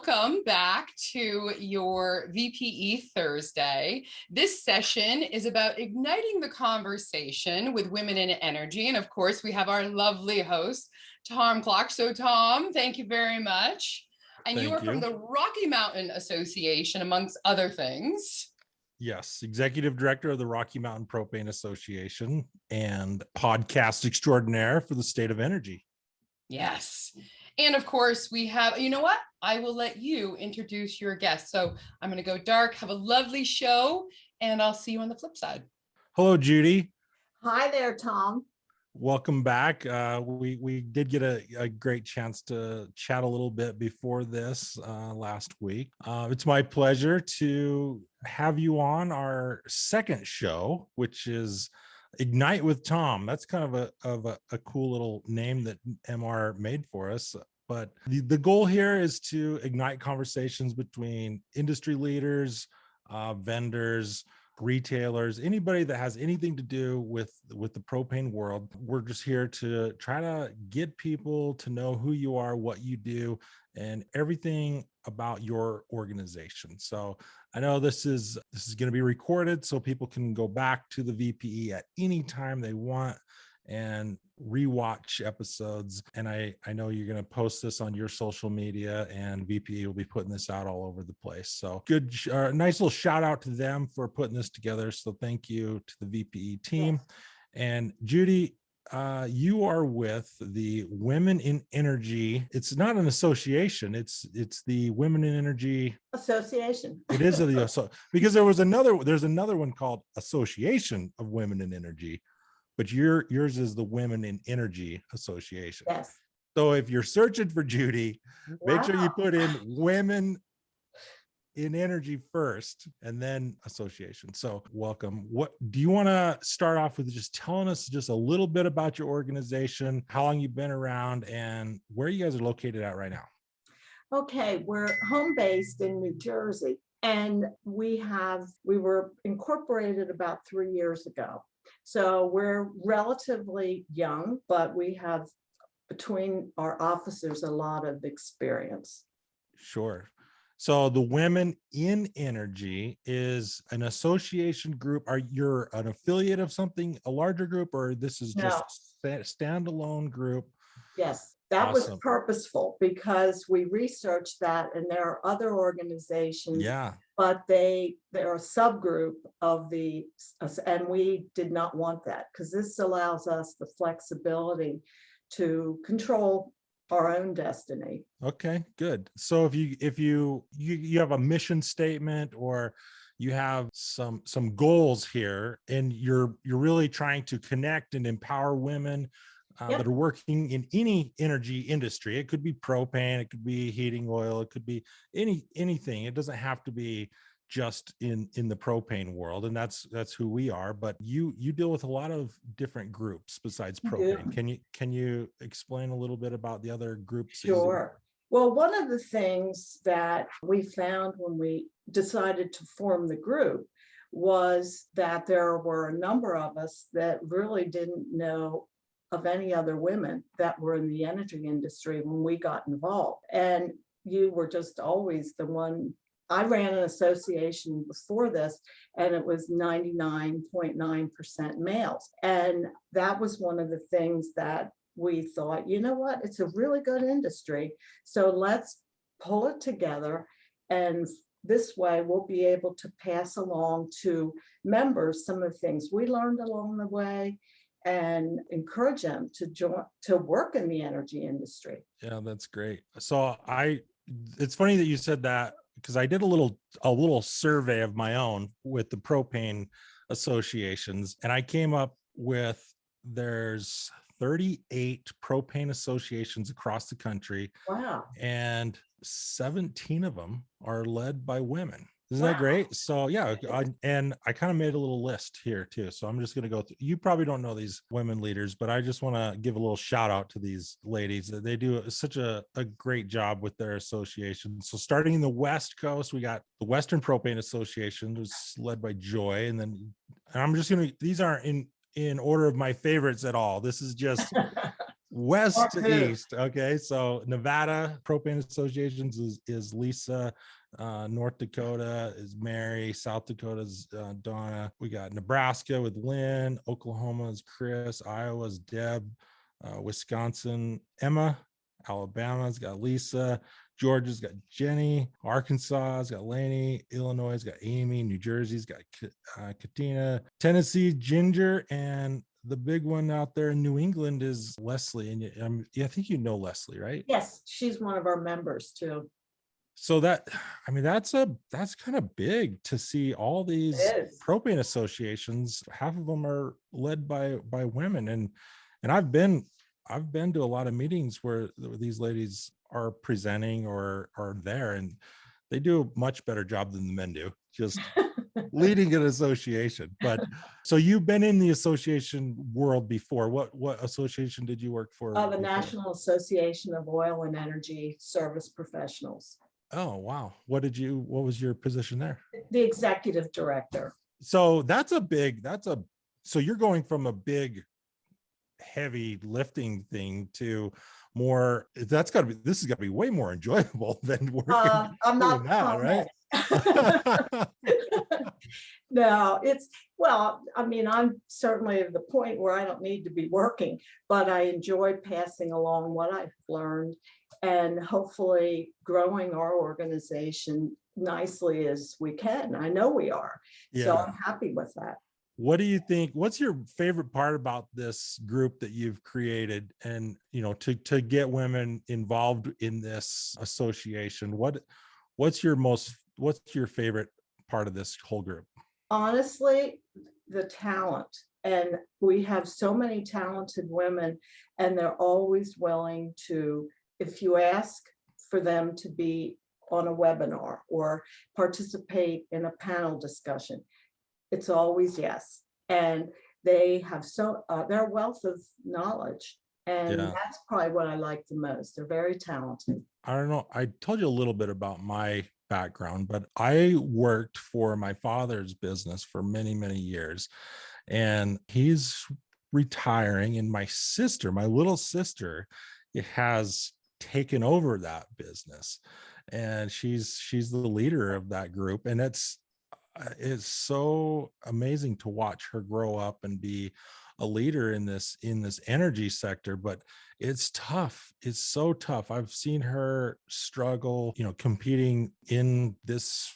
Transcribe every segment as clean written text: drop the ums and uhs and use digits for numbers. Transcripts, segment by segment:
welcome back to your VPE Thursday. This session is about igniting the conversation with women in energy. And of course, we have our lovely host, Tom Clark. So Tom, thank you very much. And you are from the Rocky Mountain Association, amongst other things. Yes, Executive Director of the Rocky Mountain Propane Association and podcast extraordinaire for the state of energy. Yes. And of course, we have, you know what? I will let you introduce your guest. So I'm going to go dark, have a lovely show, and I'll see you on the flip side. Hello, Judy. Hi there, Tom. Welcome back. We did get a great chance to chat a little bit before this last week. It's my pleasure to have you on our second show, which is Ignite with Tom. That's kind of a cool little name that MR made for us. But the goal here is to ignite conversations between industry leaders, vendors, retailers, anybody that has anything to do with the propane world. We're just here to try to get people to know who you are, what you do, and everything about your organization. So I know this is going to be recorded so people can go back to the VPE at any time they want and rewatch episodes. And I know you're going to post this on your social media, and VPE will be putting this out all over the place. So good, nice little shout out to them for putting this together. So thank you to the VPE team. Yes. And Judy, you are with the Women in Energy. It's not an association. It's the Women in Energy Association. It is because there's another one called Association of Women in Energy. But yours is the Women in Energy Association. Yes. So if you're searching for Judy, make sure you put in Women in Energy first and then association. So welcome. What do you want to start off with, just telling us just a little bit about your organization, how long you've been around, and where you guys are located at right now? Okay, we're home based in New Jersey, and we were incorporated about 3 years ago. So we're relatively young, but we have between our officers a lot of experience. Sure. So the Women in Energy is an association group. Are you an affiliate of something, a larger group, or this is just a standalone group? Yes, that Awesome. was purposeful because we researched that, and there are other organizations. Yeah. But they're a subgroup of and we did not want that because this allows us the flexibility to control our own destiny. Okay, good. So if you have a mission statement, or you have some goals here, and you're really trying to connect and empower women that are working in any energy industry. It could be propane, it could be heating oil, it could be anything. It doesn't have to be just in the propane world, and that's who we are. But you deal with a lot of different groups besides propane. Can you explain a little bit about the other groups? Sure. Well, one of the things that we found when we decided to form the group was that there were a number of us that really didn't know of any other women that were in the energy industry when we got involved. And you were just always the one. I ran an association before this, and it was 99.9% males. And that was one of the things that we thought, you know what, it's a really good industry. So let's pull it together. And this way we'll be able to pass along to members some of the things we learned along the way, and encourage them to work in the energy industry. Yeah, that's great. So it's funny that you said that, because I did a little survey of my own with the propane associations, and I came up with there's 38 propane associations across the country. Wow. And 17 of them are led by women. Isn't that great? So yeah, I kind of made a little list here too. So I'm just going to go through. You probably don't know these women leaders, but I just want to give a little shout out to these ladies. They do such a great job with their association. So starting in the West Coast, we got the Western Propane Association, who's led by Joy. And I'm just going to, these aren't in order of my favorites at all. This is just West Part to two. east. Okay, so Nevada Propane Associations is Lisa. North Dakota is Mary. South Dakota is Donna. We got Nebraska with Lynn. Oklahoma is Chris. Iowa's Deb. Wisconsin, Emma. Alabama's got Lisa. Georgia's got Jenny. Arkansas's got Lainey. Illinois's got Amy. New Jersey's got Katina. Tennessee, Ginger. And the big one out there in New England is Leslie. And I think you know Leslie, right? Yes, she's one of our members too. So that's kind of big to see all these It is. propane associations. Half of them are led by women, and I've been to a lot of meetings where these ladies are presenting or are there, and they do a much better job than the men do, just leading an association. But so you've been in the association world before. What association did you work for? The before? National Association of Oil and Energy Service Professionals. Oh, wow. What was your position there? The executive director. So so you're going from a big, heavy lifting thing to more, this has got to be way more enjoyable than working. I'm not that, right? No, I'm certainly at the point where I don't need to be working, but I enjoy passing along what I've learned and hopefully growing our organization nicely as we can. I know we are. Yeah. So I'm happy with that. What do you think? What's your favorite part about this group that you've created, and to get women involved in this association? What's your favorite part of this whole group? Honestly, the talent. And we have so many talented women, and they're always willing to, if you ask for them to be on a webinar or participate in a panel discussion, it's always yes. And they have their wealth of knowledge. And that's probably what I like the most. They're very talented. I don't know. I told you a little bit about my background, but I worked for my father's business for many, many years, and he's retiring. And my little sister, has taken over that business, and she's the leader of that group. And it's so amazing to watch her grow up and be a leader in this energy sector. But it's tough. It's so tough. I've seen her struggle, competing in this,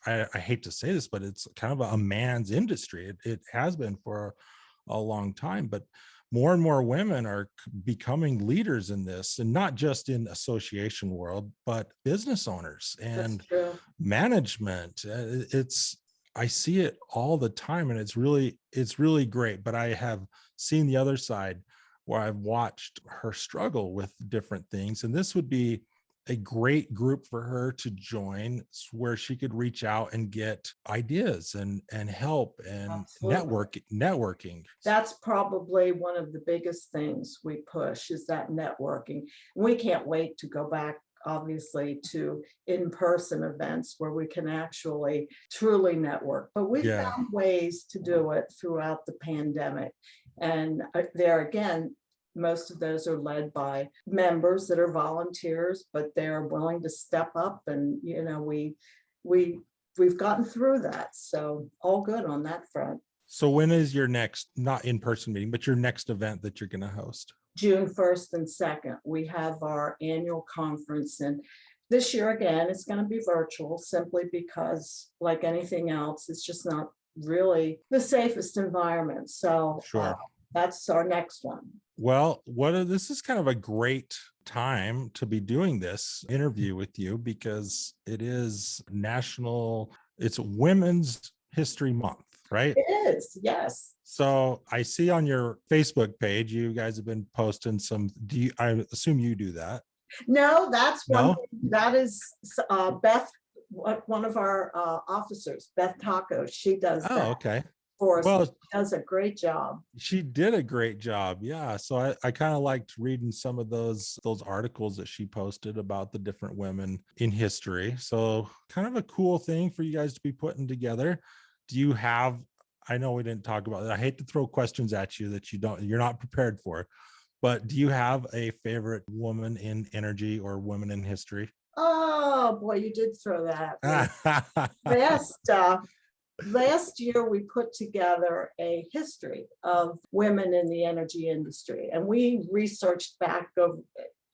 I hate to say this, but it's kind of a man's industry. It has been for a long time, but more and more women are becoming leaders in this, and not just in association world, but business owners and management. I see it all the time, and it's really great. But I have seen the other side where I've watched her struggle with different things, and this would be a great group for her to join, where she could reach out and get ideas and help and networking. That's probably one of the biggest things we push, is that networking. We can't wait to go back, obviously, to in-person events where we can actually truly network. But we found ways to do it throughout the pandemic. And there again, most of those are led by members that are volunteers, but they're willing to step up, and we've gotten through that. So all good on that front. So when is your next, not in-person meeting, but your next event that you're going to host? June 1st and 2nd, we have our annual conference, and this year again, it's going to be virtual, simply because, like anything else, it's just not really the safest environment. So that's our next one. Well, this is kind of a great time to be doing this interview with you, because it's Women's History Month, right? It is, yes. So I see on your Facebook page, you guys have been posting some. I assume you do that? No, that is Beth, one of our officers, Beth Taco. She does that. Oh, okay. For us. Well, she does a great job. She did a great job. Yeah. So I kind of liked reading some of those articles that she posted about the different women in history. So kind of a cool thing for you guys to be putting together. Do you have, I know we didn't talk about it, I hate to throw questions at you that you're not prepared for, But do you have a favorite woman in energy or women in history? Oh boy, you did throw that at me. Last, last year, we put together a history of women in the energy industry, and we researched back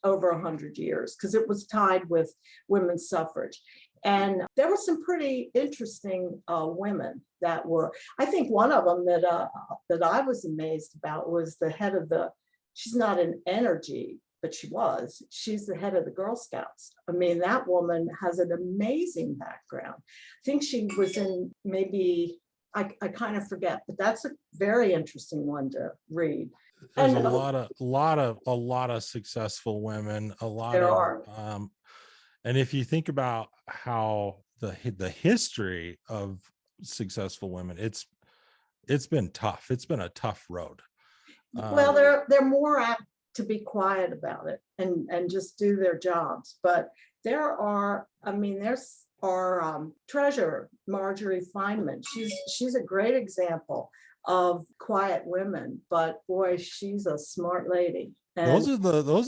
over 100 years because it was tied with women's suffrage. And there were some pretty interesting women that were, I think one of them that I was amazed about was the head of she's not in energy, but she's the head of the Girl Scouts. I mean, that woman has an amazing background. I think she was in maybe, I kind of forget, but that's a very interesting one to read. There's And a lot of successful women, a lot there of are. and if you think about how the history of successful women, it's been tough. It's been a tough road. Well, they're more apt to be quiet about it and just do their jobs. But there are, I mean, there's our treasurer, Marjorie Feynman. She's a great example of quiet women, but boy, she's a smart lady. And those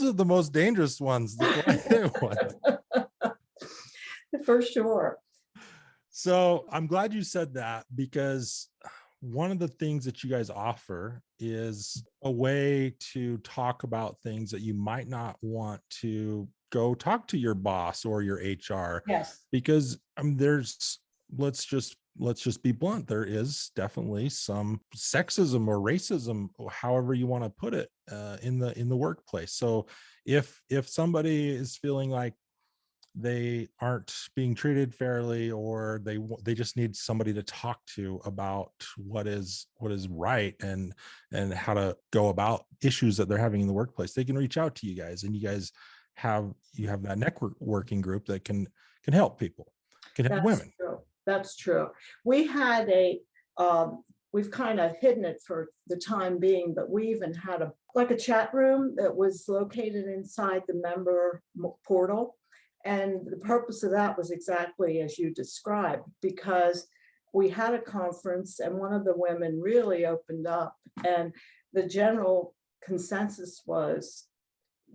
are the most dangerous ones, the quiet ones. for sure. So I'm glad you said that, because one of the things that you guys offer is a way to talk about things that you might not want to go talk to your boss or your HR. Yes. Because there's, let's just be blunt, there is definitely some sexism or racism, or however you want to put it, in the workplace. So if somebody is feeling like they aren't being treated fairly, or they just need somebody to talk to about what is right, and how to go about issues that they're having in the workplace, they can reach out to you guys, and you guys have that networking group that can help people, can help women. True. That's true. We had we've kind of hidden it for the time being, but we even had a chat room that was located inside the member portal. And the purpose of that was exactly as you described, because we had a conference and one of the women really opened up, and the general consensus was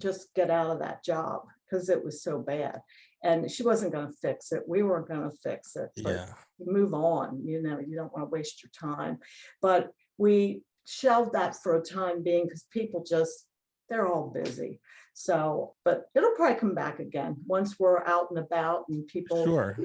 just get out of that job because it was so bad. And she wasn't going to fix it. We weren't going to fix it. But Yeah. move on. You know, you don't want to waste your time. But we shelved that for a time being because people they're all busy. So, but it'll probably come back again once we're out and about and people, Sure.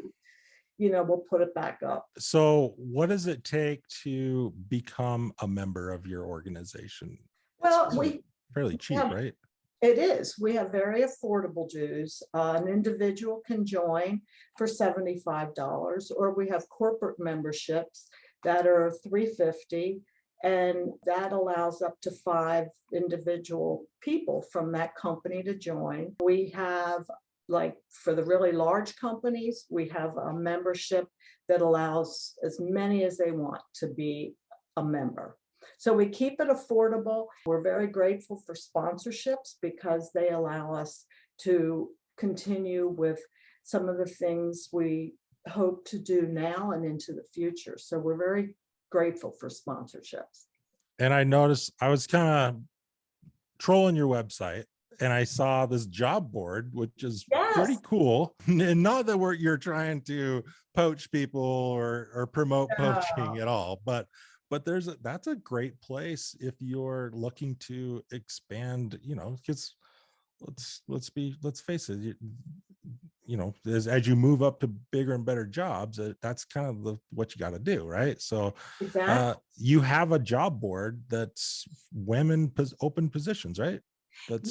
You know, we'll put it back up. So what does it take to become a member of your organization? Well, it's fairly cheap, right? It is. We have very affordable dues. An individual can join for $75, or we have corporate memberships that are $350, and that allows up to 5 individual people from that company to join. We have, like, for the really large companies, we have a membership that allows as many as they want to be a member. So we keep it affordable. We're very grateful for sponsorships because they allow us to continue with some of the things we hope to do now and into the future. So we're very grateful for sponsorships. And I noticed, I was kind of trolling your website, and I saw this job board, which is pretty cool. And not that you're trying to poach people or promote poaching at all, but that's a great place if you're looking to expand, you know, because let's face it, you know, as you move up to bigger and better jobs, that's kind of what you got to do, right? So exactly. You have a job board that's women open positions, right?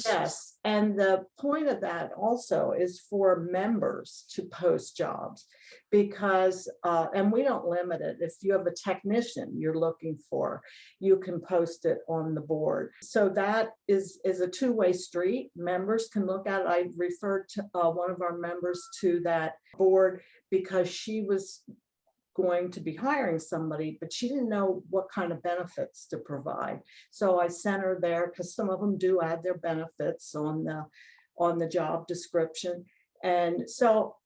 Yes, and the point of that also is for members to post jobs, because and we don't limit it. If you have a technician you're looking for, you can post it on the board. So that is a two-way street. Members can look at it. I referred to one of our members to that board because she was going to be hiring somebody, but she didn't know what kind of benefits to provide. So I sent her there because some of them do add their benefits on the job description. And so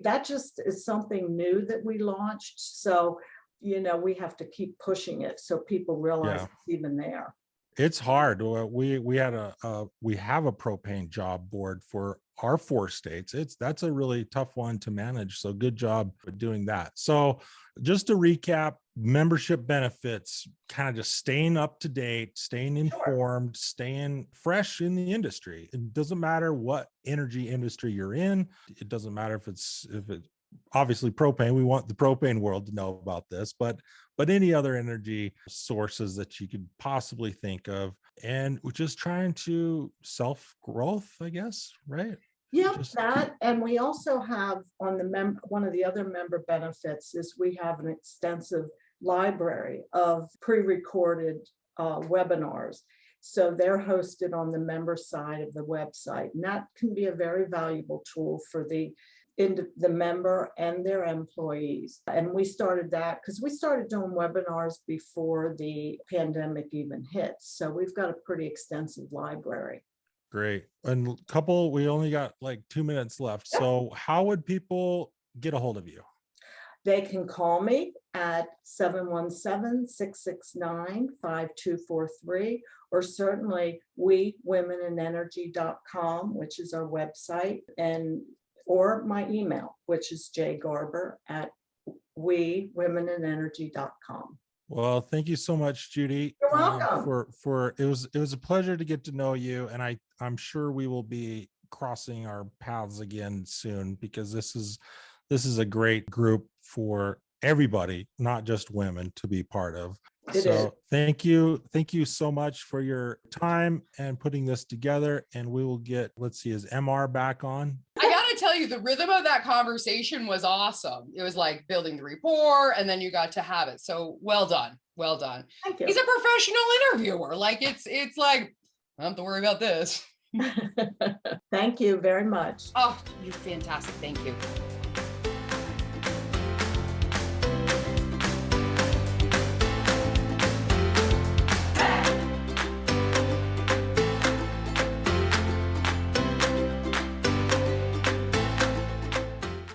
that just is something new that we launched. So, you know, we have to keep pushing it so people realize it's even there. It's hard. We had we have a propane job board for our 4 states. That's a really tough one to manage. So good job for doing that. So just to recap, membership benefits, kind of just staying up to date, staying informed, staying fresh in the industry. It doesn't matter what energy industry you're in. It doesn't matter if it's obviously propane. We want the propane world to know about this, but any other energy sources that you could possibly think of, and we're just trying to self-growth, I guess, right? Yep, Just that, and we also have on the one of the other member benefits is we have an extensive library of pre-recorded webinars. So they're hosted on the member side of the website, and that can be a very valuable tool for the member and their employees. And we started that because we started doing webinars before the pandemic even hit. So we've got a pretty extensive library. great. And we only got like 2 minutes left. So how would people get a hold of you? They can call me at 717-669-5243, or certainly wewomenenergy.com, which is our website, or my email, which is jgarber@wewomenenergy.com. Well, thank you so much, Judy. You're welcome. It was a pleasure to get to know you, and I'm sure we will be crossing our paths again soon, because this is a great group for everybody, not just women, to be part of. Thank you so much for your time and putting this together. And we will get, let's see, is MR back on? I gotta tell you, the rhythm of that conversation was awesome. It was like building the rapport, and then you got to have it. So well done. Thank you. He's a professional interviewer. Like it's like, I don't have to worry about this. Thank you very much. Oh, you're fantastic. Thank you.